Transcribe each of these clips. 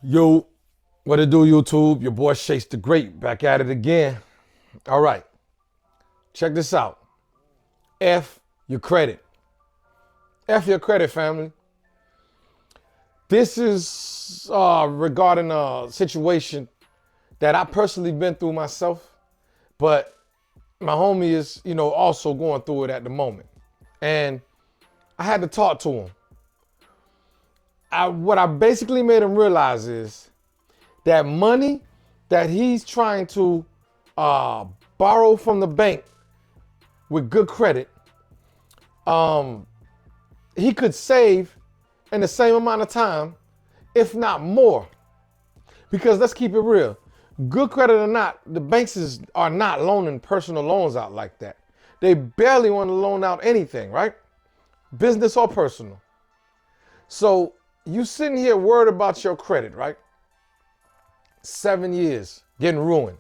Yo, what it do, YouTube? Your boy Shakes the Great back at it again. All right, check this out. F your credit. F your credit, family. This is regarding a situation that I personally been through myself, but my homie is, also going through it at the moment. And I had to talk to him. What I basically made him realize is that money that he's trying to borrow from the bank with good credit, he could save in the same amount of time, if not more. Because let's keep it real. Good credit or not, the banks are not loaning personal loans out like that. They barely want to loan out anything, right? Business or personal. So you sitting here worried about your credit, right? 7 years getting ruined.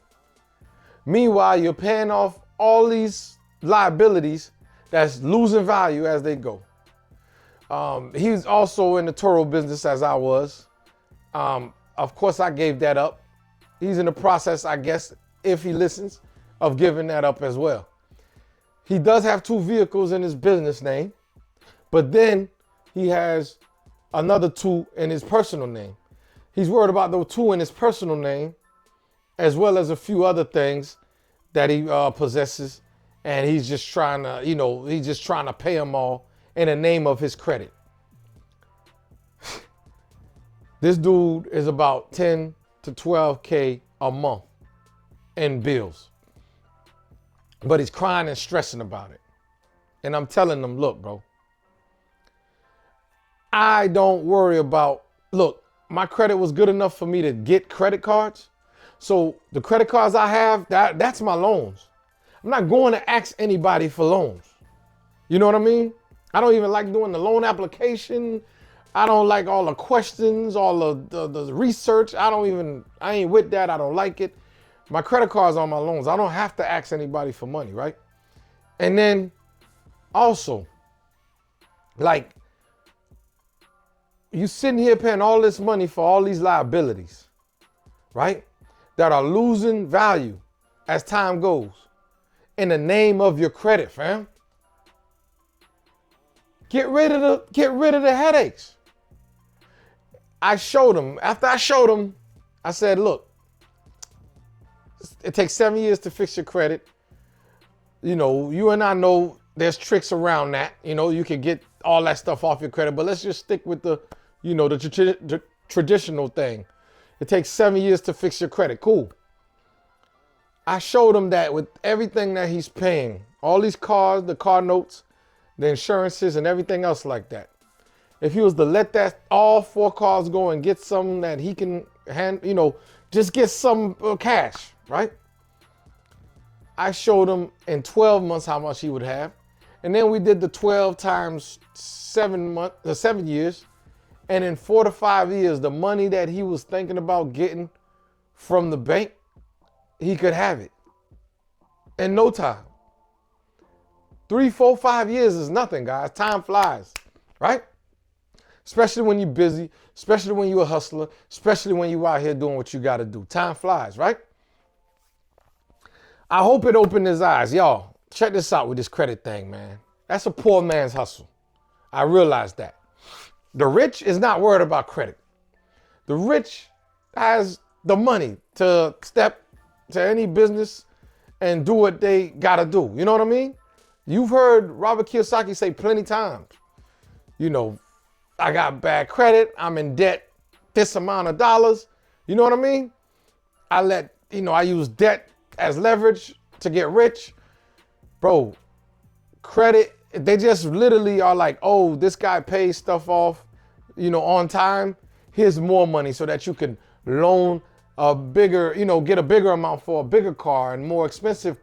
Meanwhile, you're paying off all these liabilities that's losing value as they go. He's also in the Toro business as I was. Of course, I gave that up. He's in the process, I guess, if he listens, of giving that up as well. He does have 2 vehicles in his business name, but then he has another 2 in his personal name. He's worried about those 2 in his personal name, as well as a few other things that he possesses, and he's just trying to, pay them all in the name of his credit. This dude is about 10 to 12K a month in bills, but he's crying and stressing about it. And I'm telling him, look, bro, I don't worry about, look, my credit was good enough for me to get credit cards. So the credit cards I have, that's my loans. I'm not going to ask anybody for loans. You know what I mean? I don't even like doing the loan application. I don't like all the questions, all the research. I ain't with that. I don't like it. My credit cards on my loans. I don't have to ask anybody for money, right? And then also, like, you sitting here paying all this money for all these liabilities, right? That are losing value as time goes in the name of your credit, fam. Get rid of the headaches. After I showed him, I said, look, it takes 7 years to fix your credit. You and I know there's tricks around that. You can get all that stuff off your credit, but let's just stick with the traditional thing. It takes 7 years to fix your credit. Cool. I showed him that with everything that he's paying, all these cars, the car notes, the insurances, and everything else like that. If he was to let that all 4 cars go and get some that he can just get some cash, right? I showed him in 12 months how much he would have. And then we did the 12 times 7 years. And in 4 to 5 years, the money that he was thinking about getting from the bank, he could have it in no time. 3, 4, 5 years is nothing, guys. Time flies, right? Especially when you're busy, especially when you're a hustler, especially when you're out here doing what you got to do. Time flies, right? I hope it opened his eyes. Y'all, check this out with this credit thing, man. That's a poor man's hustle. I realize that. The rich is not worried about credit. The rich has the money to step to any business and do what they got to do. You know what I mean? You've heard Robert Kiyosaki say plenty times, I got bad credit. I'm in debt this amount of dollars. You know what I mean? I use debt as leverage to get rich. Bro, credit, they just literally are like, oh, this guy pays stuff off, on time. Here's more money so that you can loan a bigger, get a bigger amount for a bigger car and more expensive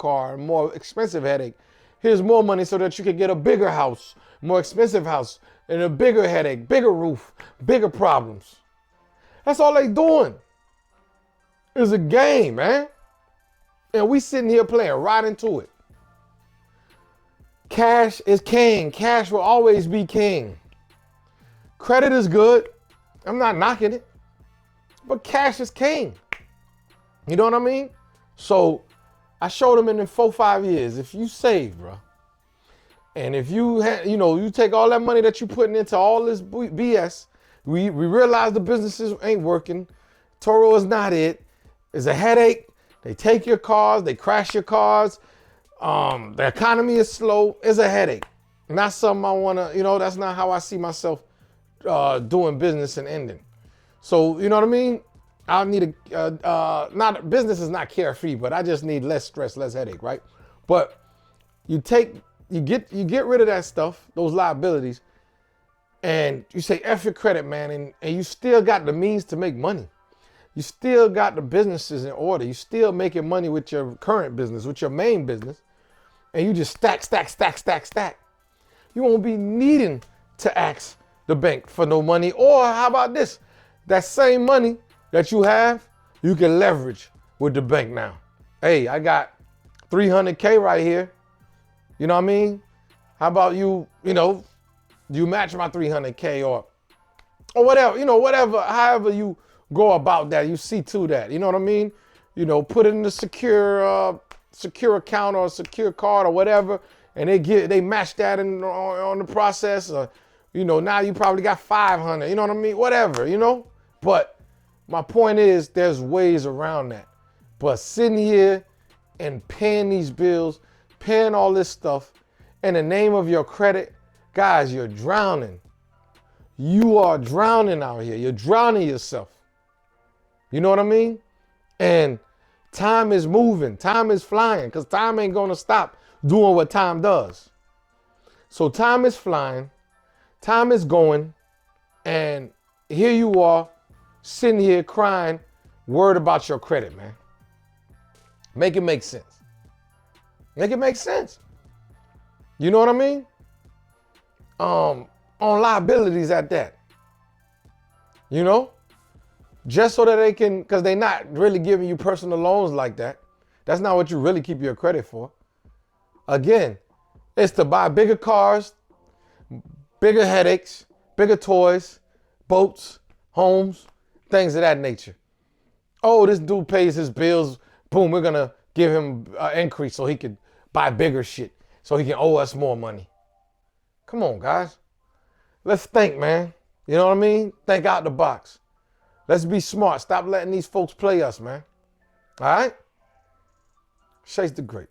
headache. Here's more money so that you can get a bigger house, more expensive house, and a bigger headache, bigger roof, bigger problems. That's all they doing. It's a game, man. And we sitting here playing right into it. Cash is king. Cash will always be king. Credit is good. I'm not knocking it. But cash is king. You know what I mean? So I showed him in 4-5 years, if you save, bro, and if you you take all that money that you putting into all this BS, we realize the businesses ain't working. Toro is not it. It's a headache. They take your cars, they crash your cars. The economy is slow. It's a headache. Not something I wanna, that's not how I see myself doing business and ending. So, you know what I mean? I need not business is not carefree, but I just need less stress, less headache, right? But you get rid of that stuff, those liabilities, and you say F your credit, man, and you still got the means to make money. You still got the businesses in order. You still making money with your current business, with your main business, and you just stack. You won't be needing to ask the bank for no money. Or how about this? That same money that you have, you can leverage with the bank now. Hey, I got $300K right here. You know what I mean? How about you match my $300K or whatever, however you go about that, you see to that. You know what I mean? Put it in the secure account or a secure card or whatever, and they match that on the process. Now you probably got 500. You know what I mean? Whatever. But my point is, there's ways around that. But sitting here and paying these bills, paying all this stuff in the name of your credit, guys, you're drowning. You are drowning out here. You're drowning yourself. You know what I mean? And time is moving. Time is flying, because time ain't going to stop doing what time does. So time is flying. Time is going. And here you are sitting here crying, worried about your credit, man. Make it make sense. Make it make sense. You know what I mean? On liabilities at that. Just so that they can, because they're not really giving you personal loans like that. That's not what you really keep your credit for. Again, it's to buy bigger cars, bigger headaches, bigger toys, boats, homes, things of that nature. Oh, this dude pays his bills. Boom, we're going to give him an increase so he could buy bigger shit, so he can owe us more money. Come on, guys. Let's think, man. You know what I mean? Think out the box. Let's be smart. Stop letting these folks play us, man. All right? Chase the Great.